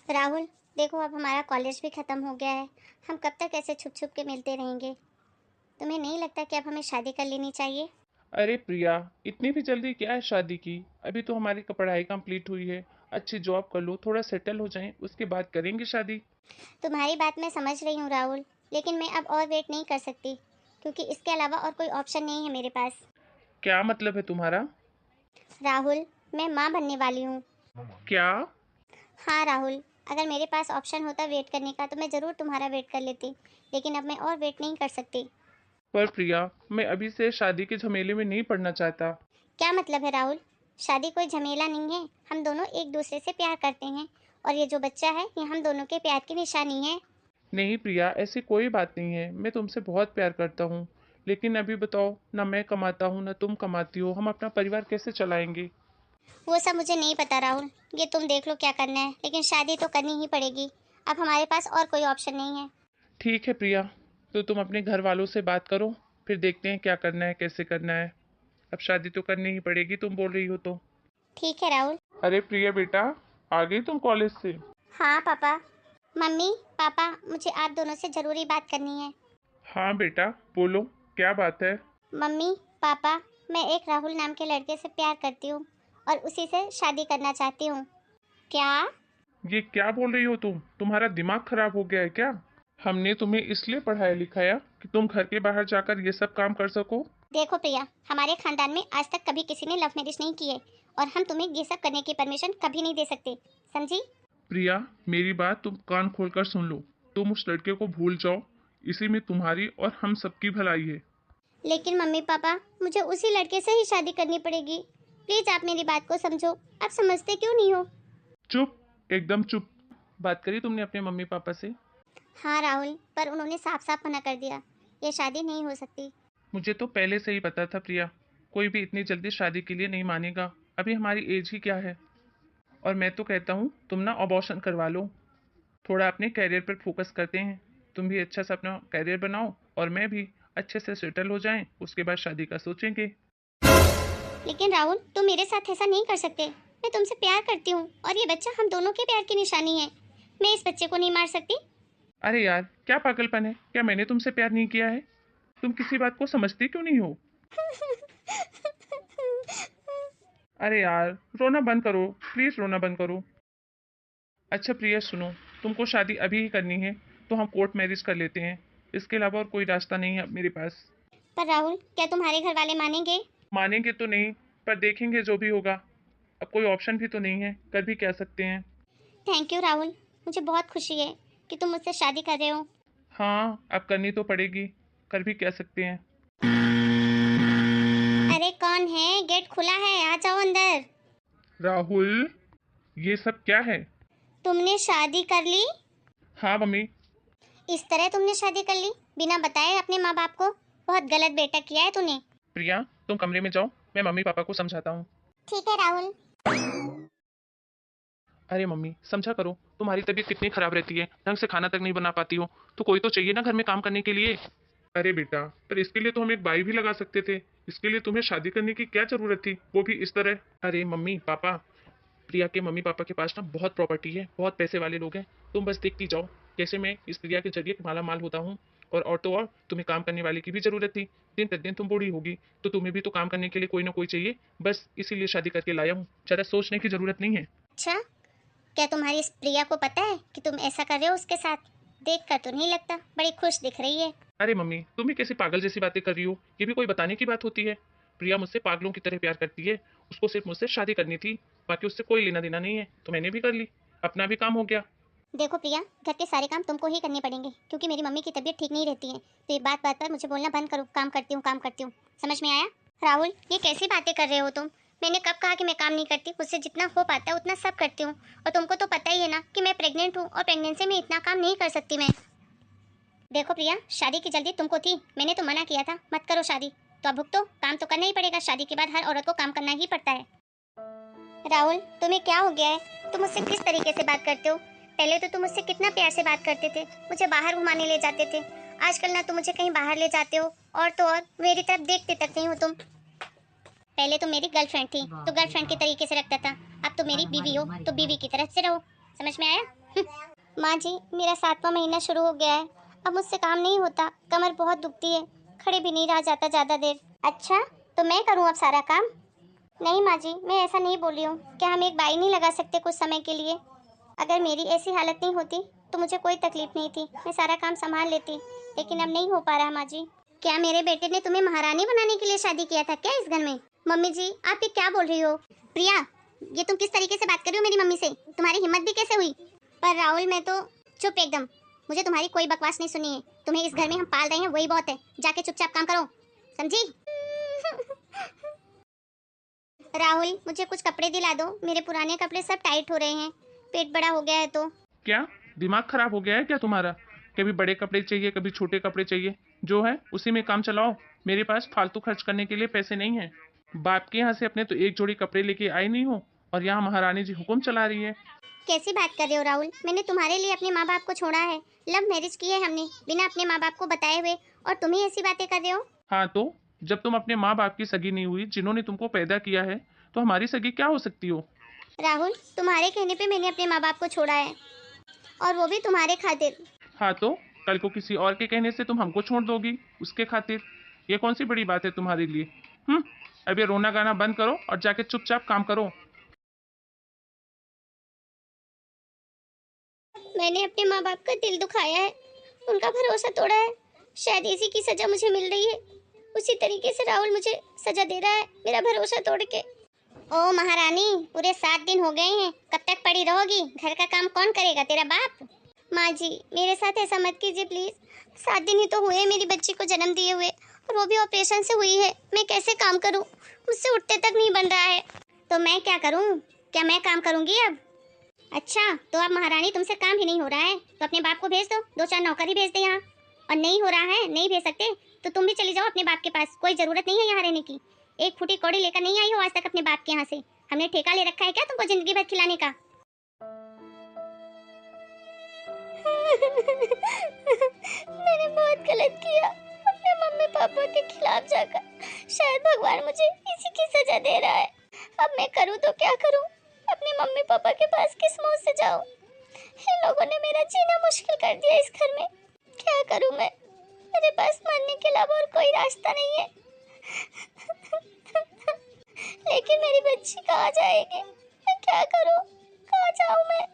राहुल, देखो अब हमारा कॉलेज भी ख़त्म हो गया है। हम कब तक ऐसे छुप छुप के मिलते रहेंगे? तुम्हें नहीं लगता कि अब हमें शादी कर लेनी चाहिए? अरे प्रिया, इतनी भी जल्दी क्या है शादी की। अभी तो हमारी पढ़ाई कंप्लीट हुई है। अच्छी जॉब कर लो, थोड़ा सेटल हो जाएं, उसके बाद करेंगे शादी। तुम्हारी बात मैं समझ रही हूँ राहुल, लेकिन मैं अब और वेट नहीं कर सकती, क्योंकि इसके अलावा और कोई ऑप्शन नहीं है मेरे पास। क्या मतलब है तुम्हारा? राहुल, मैं माँ बनने वाली हूँ। क्या? हाँ राहुल, अगर मेरे पास ऑप्शन होता वेट करने का तो मैं ज़रूर तुम्हारा वेट कर लेती, लेकिन अब मैं और वेट नहीं कर सकती। पर प्रिया, मैं अभी से शादी के झमेले में नहीं पड़ना चाहता। क्या मतलब है राहुल? शादी कोई झमेला नहीं है, हम दोनों एक दूसरे से प्यार करते हैं, और ये जो बच्चा है ये हम दोनों के प्यार की निशानी है। नहीं प्रिया, ऐसी कोई बात नहीं है। मैं तुमसे बहुत प्यार करता हूँ। लेकिन अभी बताओ, ना मैं कमाता हूँ ना तुम कमाती हो, हम अपना परिवार कैसे चलाएंगे? वो सब मुझे नहीं पता राहुल, ये तुम देख लो क्या करना है, लेकिन शादी तो करनी ही पड़ेगी। अब हमारे पास और कोई ऑप्शन नहीं है। ठीक है प्रिया, तो तुम अपने घर वालों से बात करो, फिर देखते हैं क्या करना है, कैसे करना है। अब शादी तो करनी ही पड़ेगी, तुम बोल रही हो तो। ठीक है राहुल। अरे प्रिया बेटा, आ गई तुम कॉलेज से? हाँ पापा। मम्मी, पापा, मुझे आप दोनों से ज़रूरी बात करनी है। हाँ बेटा, बोलो, क्या बात है? मम्मी, पापा, मैं एक राहुल नाम के लड़के से प्यार करती हूँ और उसी से शादी करना चाहती हूँ। क्या? ये क्या बोल रही हो तुम? तुम्हारा दिमाग खराब हो गया है क्या? हमने तुम्हें इसलिए पढ़ाया लिखाया कि तुम घर के बाहर जाकर ये सब काम कर सको। देखो प्रिया, हमारे खानदान में आज तक कभी किसी ने लव मैरिज नहीं की है, और हम तुम्हें ये सब करने की परमिशन कभी नहीं दे सकते, समझी? प्रिया, मेरी बात तुम कान खोलकर सुन लो। तुम उस लड़के को भूल जाओ। इसी में तुम्हारी और हम सबकी भलाई है। लेकिन मम्मी पापा, मुझे उसी लड़के से ही शादी करनी पड़ेगी। प्लीज आप मेरी बात को समझो। आप समझते क्यों नहीं हो? चुप, एकदम चुप। बात करी तुमने अपने मम्मी पापा से? हाँ राहुल, पर उन्होंने साफ साफ मना कर दिया, ये शादी नहीं हो सकती। मुझे तो पहले से ही पता था प्रिया, कोई भी इतनी जल्दी शादी के लिए नहीं मानेगा। अभी हमारी एज ही क्या है। और मैं तो कहता हूँ तुम ना अबॉर्शन करवा लो। थोड़ा अपने कैरियर पर फोकस करते हैं। तुम भी अच्छा सा अपना कैरियर बनाओ और मैं भी अच्छे से सेटल हो जाएं, उसके बाद शादी का सोचेंगे। लेकिन राहुल, तुम मेरे साथ ऐसा नहीं कर सकते। मैं तुमसे प्यार करती हूँ और ये बच्चा हम दोनों के प्यार की निशानी है। मैं इस बच्चे को नहीं मार सकती। अरे यार, क्या पागलपन है? क्या मैंने तुमसे प्यार नहीं किया है? तुम किसी बात को समझती क्यों नहीं हो? अरे यार, रोना बंद करो। प्लीज रोना बंद करो। अच्छा प्रिया सुनो, तुमको शादी अभी ही करनी है तो हम कोर्ट मैरिज कर लेते हैं। इसके अलावा और कोई रास्ता नहीं है अब मेरे पास। पर राहुल, क्या तुम्हारे घर वाले मानेंगे? मानेंगे तो नहीं, पर देखेंगे जो भी होगा। अब कोई ऑप्शन भी तो नहीं है, कर भी क्या सकते हैं। थैंक यू राहुल, मुझे बहुत खुशी है कि तुम मुझसे शादी कर रहे हो। हाँ, अब करनी तो पड़ेगी। कर भी क्या सकते हैं। अरे कौन है? गेट खुला है, आ जाओ अंदर। राहुल, ये सब क्या है? तुमने शादी कर ली? हाँ मम्मी। इस तरह तुमने शादी कर ली बिना बताए अपने माँ बाप को? बहुत गलत बेटा किया है तूने। प्रिया, तुम कमरे में जाओ, मैं मम्मी पापा को समझाता हूँ। ठीक है राहुल। अरे मम्मी, समझा करो। तुम्हारी तबीयत कितनी खराब रहती है, ढंग से खाना तक नहीं बना पाती हो, तो कोई तो चाहिए ना घर में काम करने के लिए। अरे बेटा, पर इसके लिए तो हम एक बाई भी लगा सकते थे। इसके लिए तुम्हें शादी करने की क्या जरूरत थी, वो भी इस तरह? अरे मम्मी पापा, प्रिया के मम्मी पापा के पास ना बहुत प्रॉपर्टी है, बहुत पैसे वाले लोग हैं। तुम बस देखती जाओ कैसे मैं इस प्रिया के जरिए माला माल होता हूँ। और तो और, तुम्हें काम करने वाले की भी जरूरत थी। दिन प्रतिदिन तुम बूढ़ी होगी तो तुम्हें भी तो काम करने के लिए कोई ना कोई चाहिए। बस इसीलिए शादी करके लाया हूँ, ज्यादा सोचने की जरूरत नहीं है। अच्छा, क्या तुम्हारी इस प्रिया को पता है कि तुम ऐसा कर रहे हो उसके साथ? देख कर तो नहीं लगता, बड़ी खुश दिख रही है। अरे मम्मी, तुम भी कैसी पागल जैसी बातें कर रही हो? ये भी कोई बताने की बात होती है? प्रिया मुझसे पागलों की तरह प्यार करती है। उसको सिर्फ मुझसे शादी करनी थी, बाकी उससे कोई लेना देना नहीं है, तो मैंने भी कर ली। अपना भी काम हो गया। देखो प्रिया, घर के सारे काम तुमको ही करने पड़ेंगे, क्योंकि मेरी मम्मी की तबीयत ठीक नहीं रहती है। तो ये बात बात पर मुझे बोलना बंद करो, काम करती हूँ काम करती हूँ। समझ में आया? राहुल, ये कैसी बातें कर रहे हो तुम? मैंने कब कहा कि मैं काम नहीं करती? मुझसे जितना हो पाता है उतना सब करती हूँ। और तुमको तो पता ही है ना कि मैं प्रेग्नेंट हूँ, और प्रेगनेंसी में इतना काम नहीं कर सकती मैं। देखो प्रिया, शादी की जल्दी तुमको थी, मैंने तो मना किया था मत करो शादी। तो अब भुगतो, काम तो करना ही पड़ेगा। शादी के बाद हर औरत को काम करना ही पड़ता है। राहुल, तुम्हें क्या हो गया है? तुम मुझसे किस तरीके से बात करते हो? पहले तो तुम मुझसे कितना प्यार से बात करते थे, मुझे बाहर घुमाने ले जाते थे। आजकल ना तुम मुझे कहीं बाहर ले जाते हो, और तो और मेरी तरफ देखते तक नहीं हो तुम। पहले तो मेरी गर्लफ्रेंड थी तो गर्लफ्रेंड के तरीके से रखता था, अब तो मेरी बीवी हो तो बीवी की तरफ से रहो। समझ में आया? माँ जी, मेरा 7वां महीना शुरू हो गया है। अब मुझसे काम नहीं होता, कमर बहुत दुखती है, खड़े भी नहीं रहा जाता ज़्यादा देर। अच्छा, तो मैं करूँ अब सारा काम? नहीं माँ जी, मैं ऐसा नहीं बोल रही हूँ। क्या हम एक बाई नहीं लगा सकते कुछ समय के लिए? अगर मेरी ऐसी हालत नहीं होती तो मुझे कोई तकलीफ नहीं थी, मैं सारा काम संभाल लेती, लेकिन अब नहीं हो पा रहा माँ जी। क्या मेरे बेटे ने तुम्हें महारानी बनाने के लिए शादी किया था क्या इस घर में? मम्मी जी, आप ये क्या बोल रही हो? प्रिया, ये तुम किस तरीके से बात कर रही हो मेरी मम्मी से? तुम्हारी हिम्मत भी कैसे हुई? पर राहुल, मैं तो चुप एकदम। मुझे तुम्हारी कोई बकवास नहीं सुनी है। तुम्हें इस घर में हम पाल रहे हैं वही बहुत है। जाके चुपचाप काम करो, समझी? राहुल, मुझे कुछ कपड़े दिला दो, मेरे पुराने कपड़े सब टाइट हो रहे हैं, पेट बड़ा हो गया है तो। क्या दिमाग खराब हो गया है क्या तुम्हारा? कभी बड़े कपड़े चाहिए, कभी छोटे कपड़े चाहिए, जो है उसी में काम चलाओ। मेरे पास फालतू खर्च करने के लिए पैसे नहीं है। बाप के यहाँ से अपने तो एक जोड़ी कपड़े लेके आई नहीं हो, और यहाँ महारानी जी हुक्म चला रही है। कैसी बात कर रहे हो राहुल? मैंने तुम्हारे लिए अपने माँ बाप को छोड़ा है। लव मैरिज की है हमने, बिना अपने माँ बाप को बताए हुए, और तुम ही ऐसी बातें कर रहे हो? हाँ तो जब तुम अपने माँ बाप की सगी नहीं हुई, जिन्होंने तुमको पैदा किया है, तो हमारी सगी क्या हो सकती हो? राहुल, तुम्हारे कहने पे मैंने अपने माँ बाप को छोड़ा है, और वो भी तुम्हारे खातिर। हाँ तो कल को किसी और के कहने से तुम हमको छोड़ दोगी उसके खातिर? ये कौन सी बड़ी बात है तुम्हारे लिए? अब ये रोना गाना बंद करो और जाके चुपचाप काम करो। मैंने अपने माँ बाप का दिल दुखाया है, उनका भरोसा तोड़ा है। शायद इसी की सजा मुझे मिल रही है। उसी तरीके से राहुल मुझे सजा दे रहा है, मेरा भरोसा तोड़ के। ओ महारानी, पूरे 7 दिन हो गए हैं, कब तक पड़ी रहोगी? घर का काम कौन करेगा, तेरा बाप? माँ जी, मेरे साथ ऐसा मत कीजिए प्लीज। 7 दिन ही तो हुए मेरी बच्ची को जन्म दिए हुए, और वो भी ऑपरेशन से हुई है। मैं कैसे काम करूँ? मुझसे उठते तक नहीं बन रहा है। तो मैं क्या करूँ? क्या मैं काम करूँगी अब? अच्छा, तो अब महारानी तुमसे काम ही नहीं हो रहा है तो अपने बाप को भेज दो, 2-4 नौकर ही भेज दे यहाँ। और नहीं हो रहा है, नहीं भेज सकते, तो तुम भी चली जाओ अपने बाप के पास। कोई जरूरत नहीं है यहाँ रहने की। एक फूटी कौड़ी लेकर नहीं आई हो आज तक अपने बाप के यहाँ से। हमने ठेका ले रखा है क्या तुमको जिंदगी भर खिलाने का? मैंने बहुत गलत किया अपने मम्मी पापा के खिलाफ जाकर। शायद भगवान मुझे इसी की सजा दे रहा है। अब मैं करूँ तो क्या करूँ? अपने मम्मी पापा के पास किस मुंह से जाऊँ? इन लोगों ने मेरा जीना मुश्किल कर दिया इस घर में। क्या करूँ मैं? मेरे पास मरने के अलावा और कोई रास्ता नहीं है। लेकिन मेरी बच्ची कहाँ जाएगी? मैं क्या करूँ? कहाँ जाऊँ मैं?